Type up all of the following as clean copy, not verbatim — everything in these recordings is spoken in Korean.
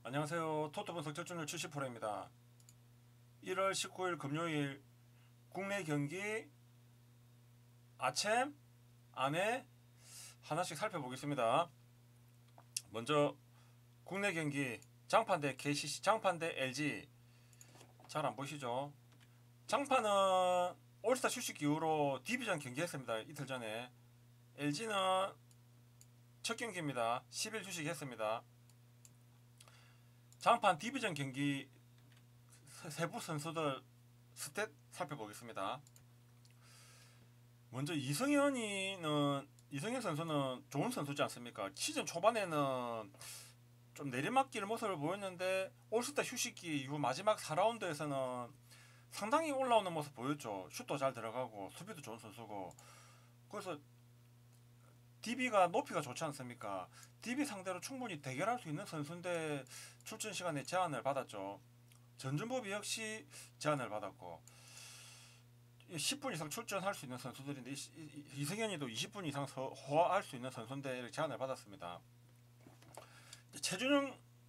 안녕하세요. 토토분석 절전율 70%입니다. 1월 19일 금요일 국내 경기 아침 안에 하나씩 살펴보겠습니다. 먼저 국내 경기 장판 대 KCC, 장판 대 LG. 잘 안 보시죠? 장판은 올스타 휴식 이후로 디비전 경기했습니다. 이틀 전에. LG는 첫 경기입니다. 10일 휴식했습니다. 장판 디비전 경기 세부 선수들 스탯 살펴보겠습니다. 먼저 이승현 선수는 좋은 선수지 않습니까? 시즌 초반에는 좀 내리막길 모습을 보였는데 올스타 휴식기 이후 마지막 4라운드에서는 상당히 올라오는 모습 보였죠. 슛도 잘 들어가고 수비도 좋은 선수고. 그래서 DB가 높이가 좋지 않습니까? DB 상대로 충분히 대결할 수 있는 선수인데 출전 시간에 제한을 받았죠. 전준법이 역시 제한을 받았고 10분 이상 출전할 수 있는 선수들인데 이승현이도 20분 이상 소화할 수 있는 선수인데 제한을 받았습니다.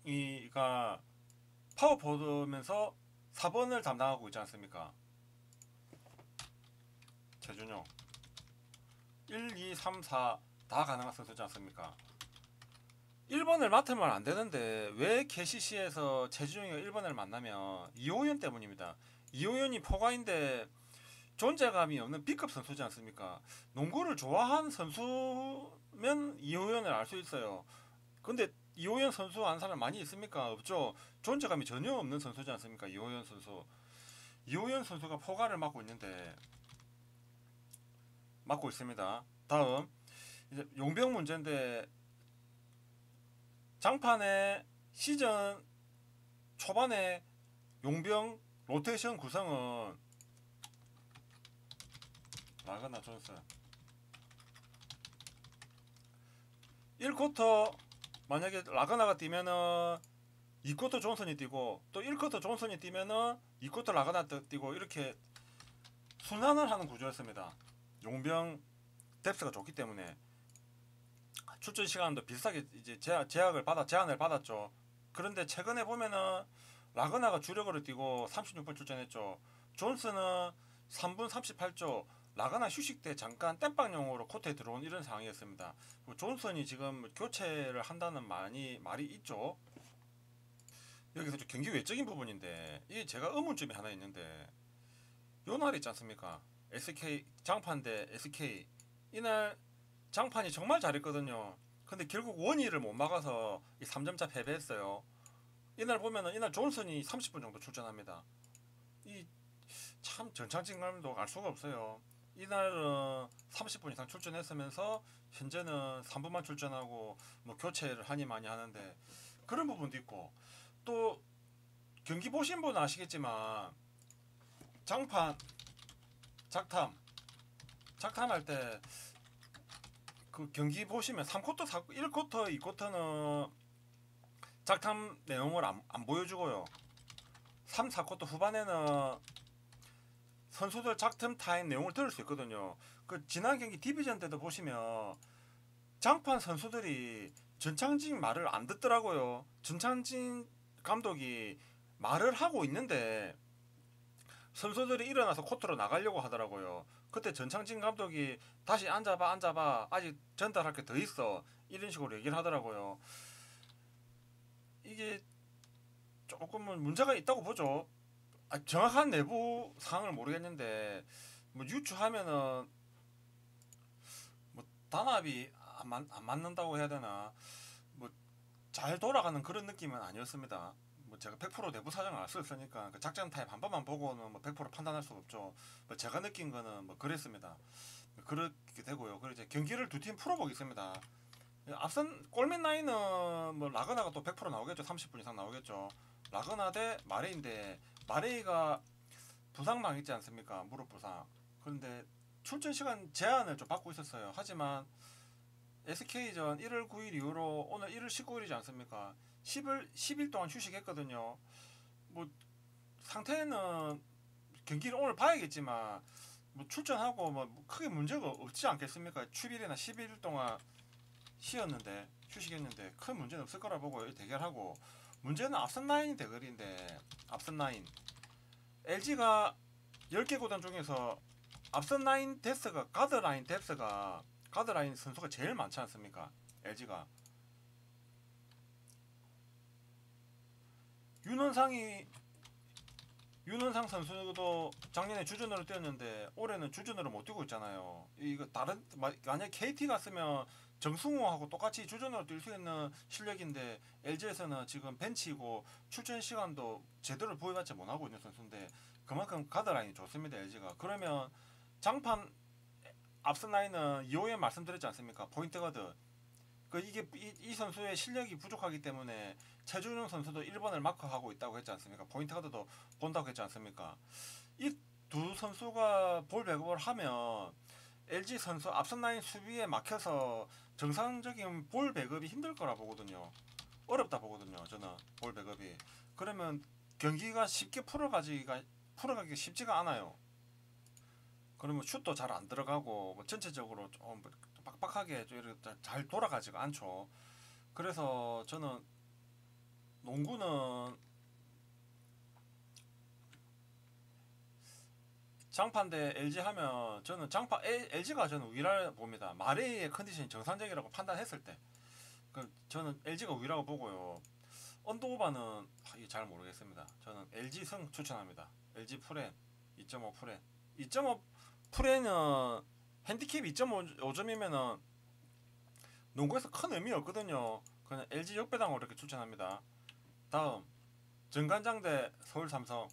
최준용이가 파워포드면서 4번을 담당하고 있지 않습니까? 최준용 1, 2, 3, 4 다 가능한 선수지 않습니까? 1번을 맡으면 안 되는데 왜 KCC에서 최준용이가 1번을 만나면 이호연 때문입니다. 이호연이 포가인데 존재감이 없는 B급 선수지 않습니까? 농구를 좋아하는 선수면 이호연을 알 수 있어요. 근데 이호연 선수 아는 사람 많이 있습니까? 없죠. 존재감이 전혀 없는 선수지 않습니까? 이호연 선수. 이호연 선수가 포가를 맡고 있습니다. 다음 이제 용병 문제인데 장판의 시즌 초반에 용병 로테이션 구성은 라거나 존슨 1쿼터 만약에 라거나가 뛰면은 2쿼터 존슨이 뛰고 또 1쿼터 존슨이 뛰면은 2쿼터 라거나 뛰고 이렇게 순환을 하는 구조였습니다. 용병 뎁스가 좋기 때문에 출전 시간도 비슷하게 이제 제한을 받았죠. 그런데 최근에 보면은 라거나가 주력으로 뛰고 36분 출전했죠. 존스는 3분 38초 라거나 휴식 때 잠깐 땜빵용으로 코트에 들어온 이런 상황이었습니다. 존슨이 지금 교체를 한다는 말이 있죠. 여기서 좀 경기 외적인 부분인데 이게 제가 의문점이 하나 있는데 요 날 있지 않습니까? SK 장판 대 SK 이날 장판이 정말 잘했거든요. 근데 결국 원희를 못 막아서 이 3점차 패배했어요. 이날 보면은 이날 존슨이 30분 정도 출전합니다. 이 참 전창진감도 알 수가 없어요. 이날은 30분 이상 출전했으면서 현재는 3분만 출전하고 뭐 교체를 하니 많이 하는데 그런 부분도 있고 또 경기 보신 분은 아시겠지만 장판 작탐할 때 그 경기 보시면 3쿼터, 1쿼터, 2쿼터는 작탐 내용을 안 보여주고요. 3, 4쿼터 후반에는 선수들 작탐 타임 내용을 들을 수 있거든요. 그 지난 경기 디비전 때도 보시면 장판 선수들이 전창진 말을 안 듣더라고요. 전창진 감독이 말을 하고 있는데 선수들이 일어나서 코트로 나가려고 하더라고요. 그때 전창진 감독이 다시 앉아봐 아직 전달할 게 더 있어 이런 식으로 얘기를 하더라고요. 이게 조금은 문제가 있다고 보죠. 정확한 내부 사항을 모르겠는데 뭐 유추하면은 뭐 단합이 안 맞는다고 해야 되나 뭐 잘 돌아가는 그런 느낌은 아니었습니다. 뭐 제가 100% 내부 사정을 알 수 없으니까 그 작전 타입 한 번만 보고는 뭐 100% 판단할 수 없죠. 뭐 제가 느낀 거는 뭐 그랬습니다. 그렇게 되고요. 그리고 이제 경기를 두 팀 풀어보겠습니다. 앞선 골밑 라인은 뭐 라그나가 또 100% 나오겠죠. 30분 이상 나오겠죠. 라그나 대 마레이인데 마레이가 부상 당했지 않습니까? 무릎 부상. 그런데 출전 시간 제한을 좀 받고 있었어요. 하지만 SK전 1월 9일 이후로 오늘 1월 19일이지 않습니까? 10일 동안 휴식했거든요. 뭐 상태는 경기를 오늘 봐야겠지만 뭐 출전하고 뭐 크게 문제가 없지 않겠습니까? 휴일이나 11일 동안 쉬었는데 휴식했는데 큰 문제는 없을 거라 보고 대결하고 문제는 앞선 라인이 대거리인데 앞선 라인 LG가 10개 구단 중에서 앞선 라인 데스가 가드라인 뎁스가 가드라인 선수가 제일 많지 않습니까? LG가 윤원상 선수도 작년에 주전으로 뛰었는데 올해는 주전으로 못 뛰고 있잖아요. 이거 다른 만약 KT 갔으면 정승호하고 똑같이 주전으로 뛸 수 있는 실력인데 LG에서는 지금 벤치고 출전 시간도 제대로 보여받지 못하고 있는 선수인데 그만큼 가드라인이 좋습니다. LG가. 그러면 장판 앞선 라인은 2호에 말씀드렸지 않습니까? 포인트 가드. 이게 이 선수의 실력이 부족하기 때문에 최준용 선수도 1번을 마크하고 있다고 했지 않습니까? 포인트 가드도 본다고 했지 않습니까? 이 두 선수가 볼 백업을 하면 LG 선수 앞선 라인 수비에 막혀서 정상적인 볼 백업이 힘들 거라 보거든요. 어렵다 보거든요. 저는 볼 백업이. 그러면 경기가 쉽게 풀어가기 쉽지가 않아요. 그러면 슛도 잘 안 들어가고 뭐 전체적으로 좀 빡빡하게 잘 돌아가지가 않죠. 그래서 저는 농구는 장판대 LG 하면 저는 LG가 저는 우위라 봅니다. 마레이의 컨디션이 정상적이라고 판단했을 때 저는 LG가 우위라고 보고요. 언더오바는 잘 모르겠습니다. 저는 LG 승 추천합니다. LG 프렌 2.5 프렌 2.5 프렌은 핸디캡 2.5점이면은 농구에서 큰 의미 없거든요. 그냥 LG 역배당으로 이렇게 추천합니다. 다음 정관장 대 서울 삼성.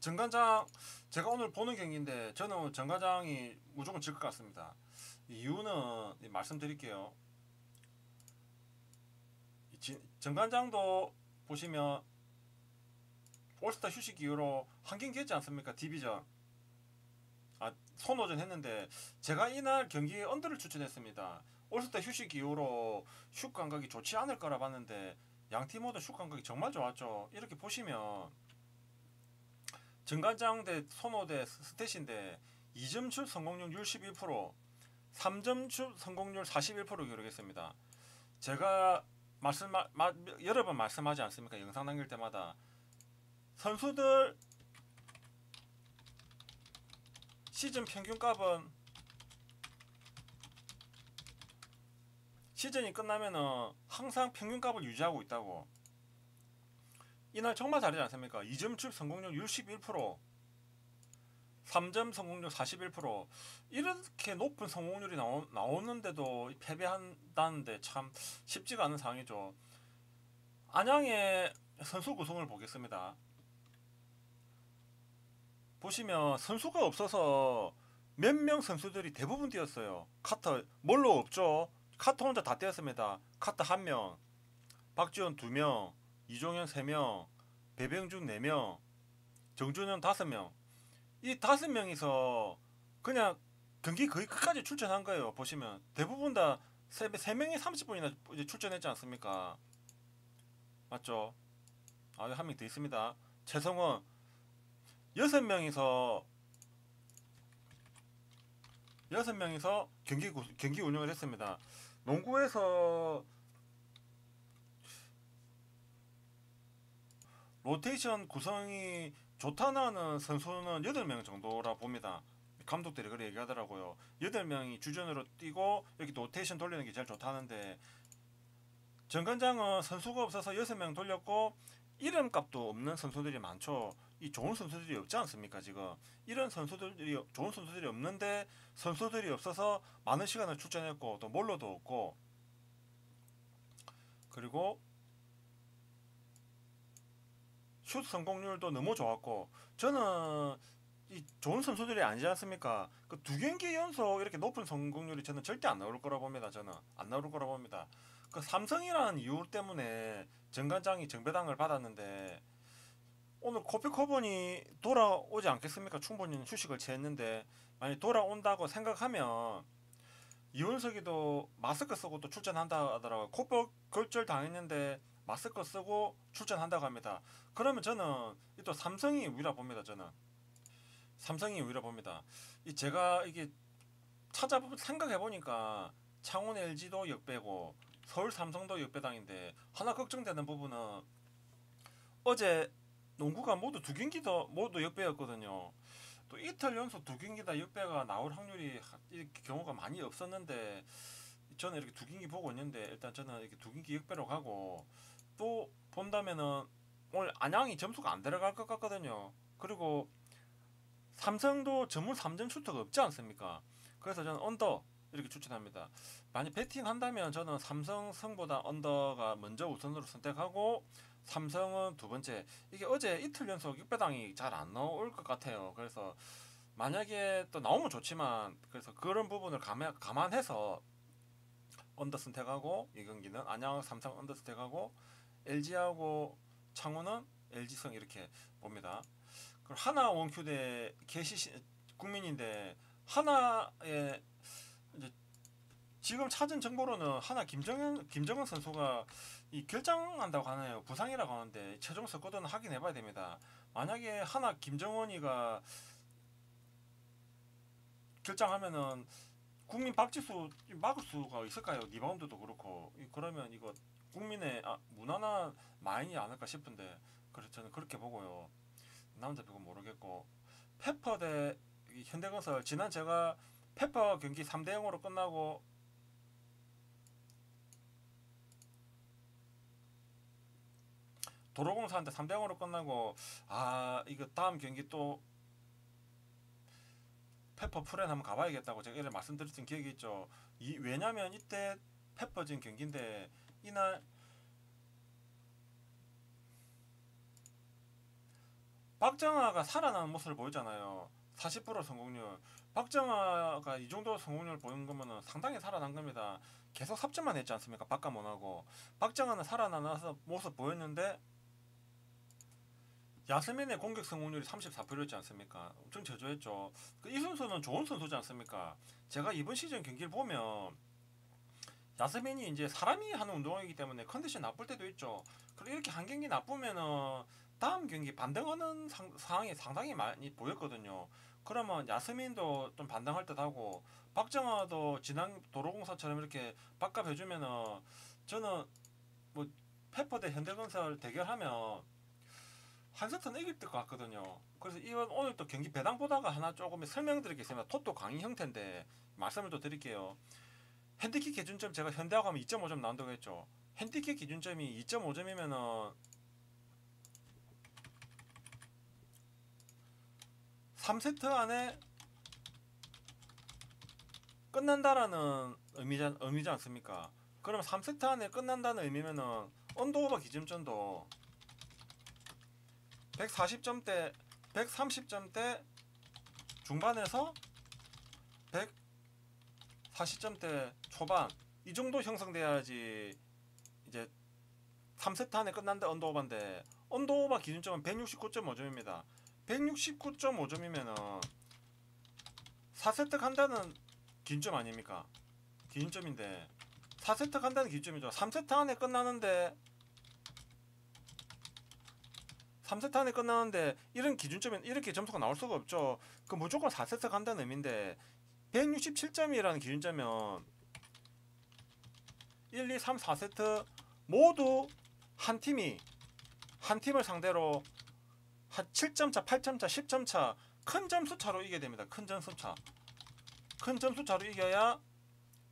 정관장 제가 오늘 보는 경기인데 저는 정관장이 무조건 질 것 같습니다. 이유는 말씀드릴게요. 정관장도 보시면 올스타 휴식 이후로 한 경기 했지 않습니까? 디비전 손오전 했는데 제가 이날 경기에 언더를 추천했습니다. 올스타 휴식 이후로 슛 감각이 좋지 않을 거라 봤는데 양팀 모두 슛 감각이 정말 좋았죠. 이렇게 보시면 정관장 대 손호 대 스탯인데 2점 슛 성공률 61%, 3점 슛 성공률 41% 기록했습니다. 제가 여러 번 말씀하지 않습니까? 영상 남길 때마다 선수들 시즌 평균값은 시즌이 끝나면은 항상 평균값을 유지하고 있다고. 이날 정말 잘하지 않습니까? 2점 슛 성공률 61%, 3점 성공률 41%. 이렇게 높은 성공률이 나오는데도 패배한다는데 참 쉽지가 않은 상황이죠. 안양의 선수 구성을 보겠습니다. 보시면 선수가 없어서 몇 명 선수들이 대부분 뛰었어요. 카터 뭘로 없죠? 카터 혼자 다 뛰었습니다. 카터 1명, 박지원 2명, 이종현 3명, 배병준 4명, 정준현 5명. 이 5명이서 그냥 경기 거의 끝까지 출전한 거예요. 보시면 대부분 다 3명이 30분이나 출전했지 않습니까? 맞죠? 한 명 더 있습니다. 최성원 6명이서 경기 운영을 했습니다. 농구에서 로테이션 구성이 좋다는 선수는 8명 정도라 봅니다. 감독들이 그렇게 얘기하더라고요. 8명이 주전으로 뛰고 이렇게 로테이션 돌리는 게 제일 좋다는데 정관장은 선수가 없어서 6명 돌렸고 이름값도 없는 선수들이 많죠. 이 좋은 선수들이 없지 않습니까? 지금 이런 좋은 선수들이 없는데 선수들이 없어서 많은 시간을 출전했고 또 몰로도 없고 그리고 슛 성공률도 너무 좋았고 저는 이 좋은 선수들이 아니지 않습니까? 그 2경기 연속 이렇게 높은 성공률이 저는 절대 안 나올 거라 봅니다. 저는 안 나올 거라 봅니다. 그 삼성이라는 이유 때문에 정관장이 정배당을 받았는데 오늘 코피커번이 돌아오지 않겠습니까? 충분히 휴식을 취했는데 만약 돌아온다고 생각하면 이원석이도 마스크 쓰고 또 출전한다 하더라고요. 코뼈 골절 당했는데 마스크 쓰고 출전한다고 합니다. 그러면 저는 또 삼성이 우위라 봅니다. 저는 삼성이 우위라 봅니다. 제가 이게 생각해 보니까 창원 LG도 역배고 서울 삼성도 역배당인데 하나 걱정되는 부분은 어제 농구가 모두 두 경기 더 모두 역배였거든요. 또 이틀 연속 두 경기 다 역배가 나올 확률이 이렇게 경우가 많이 없었는데 저는 이렇게 두 경기 보고 있는데 일단 저는 이렇게 두 경기 역배로 가고 또 본다면은 오늘 안양이 점수가 안 들어갈 것 같거든요. 그리고 삼성도 전문 3점 슈터가 없지 않습니까? 그래서 저는 언더 이렇게 추천합니다. 만약 배팅 한다면 저는 삼성 승보다 언더가 먼저 우선으로 선택하고 삼성은 두 번째. 이게 어제 이틀 연속 6배당이 잘 안 나올 것 같아요. 그래서 만약에 또 나오면 좋지만 그래서 그런 부분을 감안해서 언더 선택하고 이 경기는 안양 삼성 언더 선택하고 LG하고 창원은 LG성 이렇게 봅니다. 그리고 하나 원큐 대 KCC 국민인데 하나의 이제 지금 찾은 정보로는 하나 김정은 선수가 이 결장한다고 하네요. 부상이라고 하는데 최종 스쿼드는 확인해봐야 됩니다. 만약에 하나 김정은이가 결장하면은 국민 박지수 막을 수가 있을까요? 리바운드도 그렇고 그러면 이거 국민의 무난한 마인이 아닐까 싶은데 그래서 저는 그렇게 보고요. 남자 배구 모르겠고 페퍼 대 현대건설 지난 제가 페퍼 경기 3대 0으로 끝나고 도로공사한테 3대 0으로 끝나고 이거 다음 경기 또 페퍼 프렌 한번 가봐야겠다고 제가 이렇게 말씀드렸던 기억이 있죠. 왜냐면 이때 페퍼진 경기인데 이날 박정아가 살아나는 모습을 보였잖아요. 40% 성공률. 박정아가 이 정도 성공률 보이는 거면은 상당히 살아난 겁니다. 계속 삽질만 했지 않습니까? 바깥 못하고. 박정아는 살아나서 모습 보였는데 야스민의 공격 성공률이 34%였지 않습니까? 엄청 저조했죠. 이 선수는 좋은 선수지 않습니까? 제가 이번 시즌 경기를 보면 야스민이 이제 사람이 하는 운동이기 때문에 컨디션 나쁠 때도 있죠. 그리고 이렇게 한 경기 나쁘면은 다음 경기 반등하는 상황이 상당히 많이 보였거든요. 그러면 야스민도 좀 반등할 듯하고 박정아도 지난 도로공사처럼 이렇게 바값 해주면은 저는 뭐 페퍼 대 현대건설 대결하면 한 세트는 이길 것 같거든요. 그래서 이번 오늘 또 경기 배당 보다가 하나 조금 설명드리겠습니다. 토토 강의 형태인데 말씀을 또 드릴게요. 핸디캡 기준점 제가 현대하고 하면 2.5점 나온다고 했죠. 핸디캡 기준점이 2.5점이면은 3세트 안에 끝난다라는 의미지 않습니까? 그러면 3세트 안에 끝난다는 의미면은 언더오버 기준점도 140점대, 130점대 중반에서 140점대 초반 이 정도 형성돼야지 이제 3세트 안에 끝난다 언더오버인데 언더오버 기준점은 169.5점입니다. 169.5점이면은 4세트 간다는 기준점 아닙니까? 기준점인데 4세트 간다는 기준점이죠. 3세트 안에 끝나는데 3세트 안에 끝나는데 이런 기준점은 이렇게 점수가 나올 수가 없죠. 그 무조건 4세트 간다는 의미인데 167점이라는 기준점은 1, 2, 3, 4세트 모두 한 팀을 상대로 한 7점 차, 8점 차, 10점 차 큰 점수 차로 이겨야 됩니다. 큰 점수 차. 큰 점수 차로 이겨야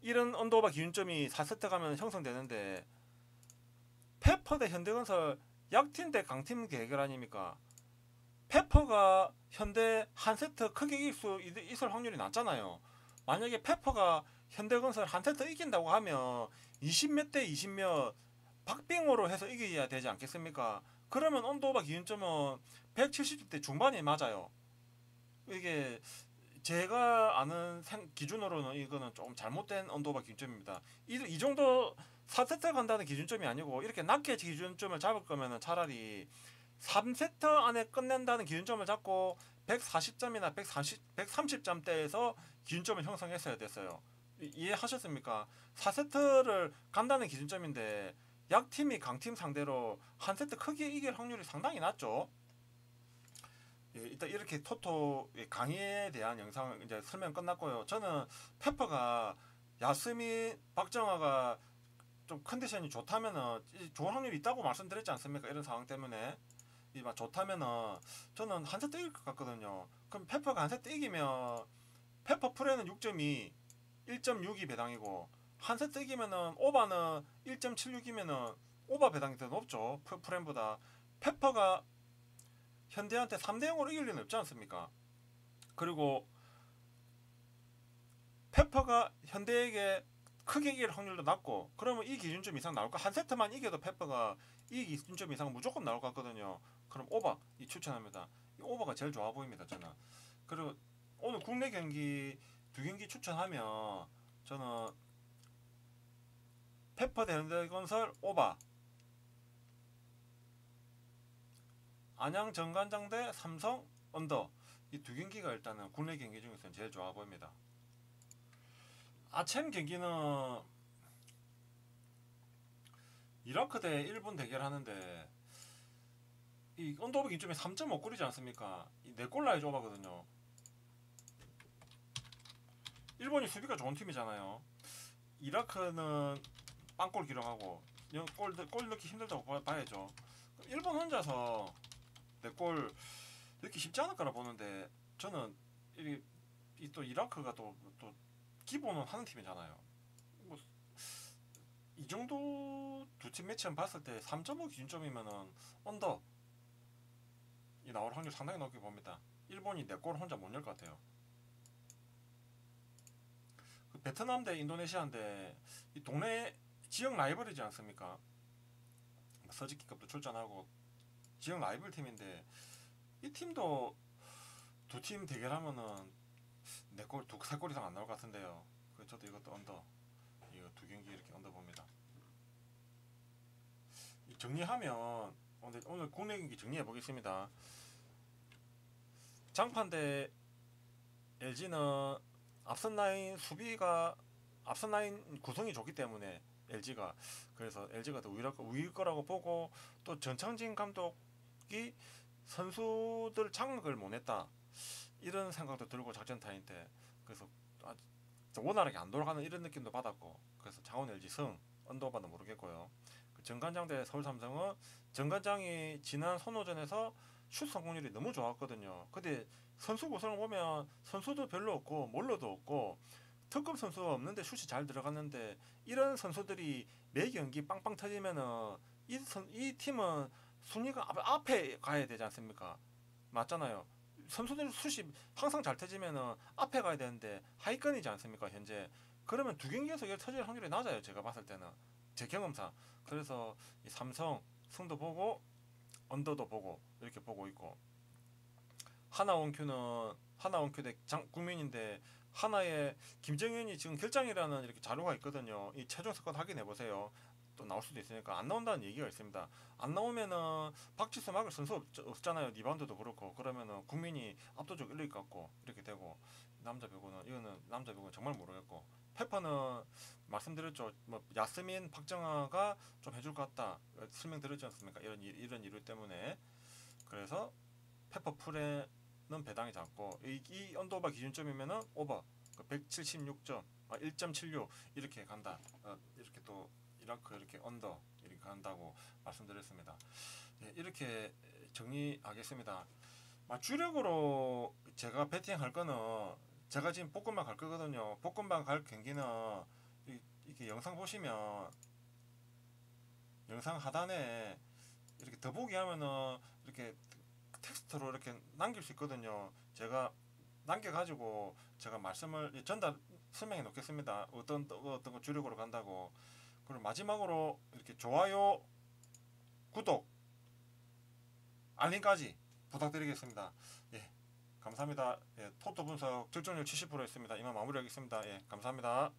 이런 언더오버 기준점이 4세트 가면 형성되는데 페퍼 대 현대건설 약팀 대 강팀 대결 아닙니까? 페퍼가 현대 한 세트 크게 이길 수 있을 확률이 낮잖아요. 만약에 페퍼가 현대건설 한 세트 이긴다고 하면 20몇 대 20몇 박빙으로 해서 이겨야 되지 않겠습니까? 그러면 언더오버 기준점은 170대 중반이 맞아요. 이게 제가 아는 기준으로는 이거는 조금 잘못된 언더오버 기준점입니다. 이 정도 4세트 간다는 기준점이 아니고 이렇게 낮게 기준점을 잡을 거면 차라리 3세트 안에 끝낸다는 기준점을 잡고 140점이나 130점대에서 기준점을 형성했어야 됐어요. 이해하셨습니까? 4세트를 간다는 기준점인데 약팀이 강팀 상대로 한 세트 크게 이길 확률이 상당히 낮죠. 일단 이렇게 토토 강의에 대한 영상 이제 설명 끝났고요. 저는 페퍼가 야스민, 박정아가 좀 컨디션이 좋다면은 좋은 확률이 있다고 말씀드렸지 않습니까? 이런 상황 때문에 이막 좋다면은 저는 한 세트 이길 것 같거든요. 그럼 페퍼가 한 세트 이기면 페퍼 프레는 6.2, 1.62 배당이고 한 세트 이기면은 오바는 1.76이면은 오바 배당이 더 높죠. 프렌보다. 페퍼가 현대한테 3대 0으로 이길 리는 없지 않습니까? 그리고 페퍼가 현대에게 크게 이길 확률도 낮고 그러면 이 기준점 이상 나올까? 한 세트만 이겨도 페퍼가 이 기준점 이상 무조건 나올 것 같거든요. 그럼 오버 이 추천합니다. 이 오버가 제일 좋아 보입니다. 저는. 그리고 오늘 국내 경기 두 경기 추천하면 저는 페퍼 대 현대건설 오버, 안양 정관장 대 삼성 언더, 이 두 경기가 일단은 국내 경기 중에서는 제일 좋아 보입니다. 아침 경기는 이라크 대 일본 대결하는데 이 언더버 기점에 3.5골이지 않습니까? 이 4골 라인 좁아거든요. 일본이 수비가 좋은 팀이잖아요. 이라크는 빵골 기록하고 골 넣기 힘들다고 봐야죠. 일본 혼자서 4골 넣기 쉽지 않을 거라 보는데 저는 또 이라크가 또 기본은 하는 팀이잖아요. 뭐 이 정도 두 팀 매치만 봤을 때 3.5 기준점이면은 언더 이 나올 확률 상당히 높게 봅니다. 일본이 4골 혼자 못 넣을 것 같아요. 그 베트남 대 인도네시아인데 이 동네 지역 라이벌이지 않습니까? 서지키컵도 출전하고 지역 라이벌 팀인데 이 팀도 두 팀 대결하면은 4골, 3골 이상 안 나올 것 같은데요. 그래서 저도 이것도 언더, 이거 두 경기 이렇게 언더 봅니다. 정리하면 오늘 국내 경기 정리해 보겠습니다. 장판 대 LG는 앞선 라인 구성이 좋기 때문에 LG가, 그래서 LG가 더 우위일 거라고 보고, 또 전창진 감독이 선수들 장악을 못했다 이런 생각도 들고 작전 타임 때, 그래서 원활하게 안 돌아가는 이런 느낌도 받았고, 그래서 창원 LG 승, 언더바는 모르겠고요. 그 정관장 대 서울 삼성은 정관장이 지난 선호전에서 슛 성공률이 너무 좋았거든요. 근데 선수 구성을 보면 선수도 별로 없고 몰러도 없고 특급 선수가 없는데 슛이 잘 들어갔는데, 이런 선수들이 매 경기 빵빵 터지면은 이 팀은 순위가 앞에 가야 되지 않습니까? 맞잖아요. 선수들 슛이 항상 잘 터지면은 앞에 가야 되는데 하위권이지 않습니까 현재? 그러면 두 경기에서 이게 터질 확률이 낮아요, 제가 봤을 때는, 제 경험상. 그래서 이 삼성 승도 보고 언더도 보고 이렇게 보고 있고, 하나원큐 대 국민인데 하나에 김정현이 지금 결장이라는 이렇게 자료가 있거든요. 이 최종 스쿼드 확인해 보세요. 또 나올 수도 있으니까. 안 나온다는 얘기가 있습니다. 안 나오면은 박지수 막을 선수 없잖아요. 리바운드도 그렇고. 그러면은 국민이 압도적 1위 같고 이렇게 되고, 남자 배구는 정말 모르겠고, 페퍼는 말씀드렸죠. 뭐 야스민, 박정아가 좀 해줄 것 같다 설명드렸지 않습니까? 이런 이유 때문에. 그래서 페퍼 풀에는 배당이 작고, 이 언더바 기준점이면은 오버 176점, 1.76 이렇게 간다. 이렇게 또 이라크 이렇게 언더 이렇게 간다고 말씀드렸습니다. 예, 이렇게 정리하겠습니다. 주력으로 제가 배팅할 거는, 제가 지금 볶음방 갈 거거든요. 볶음방 갈 경기는 이렇게 영상 보시면 영상 하단에 이렇게 더보기 하면은 이렇게 텍스트로 이렇게 남길 수 있거든요. 제가 남겨가지고 제가 말씀을 설명해 놓겠습니다. 어떤 거 주력으로 간다고. 그리고 마지막으로 이렇게 좋아요, 구독, 알림까지 부탁드리겠습니다. 예, 감사합니다. 예, 토토 분석 적중률 70%였습니다. 이만 마무리하겠습니다. 예, 감사합니다.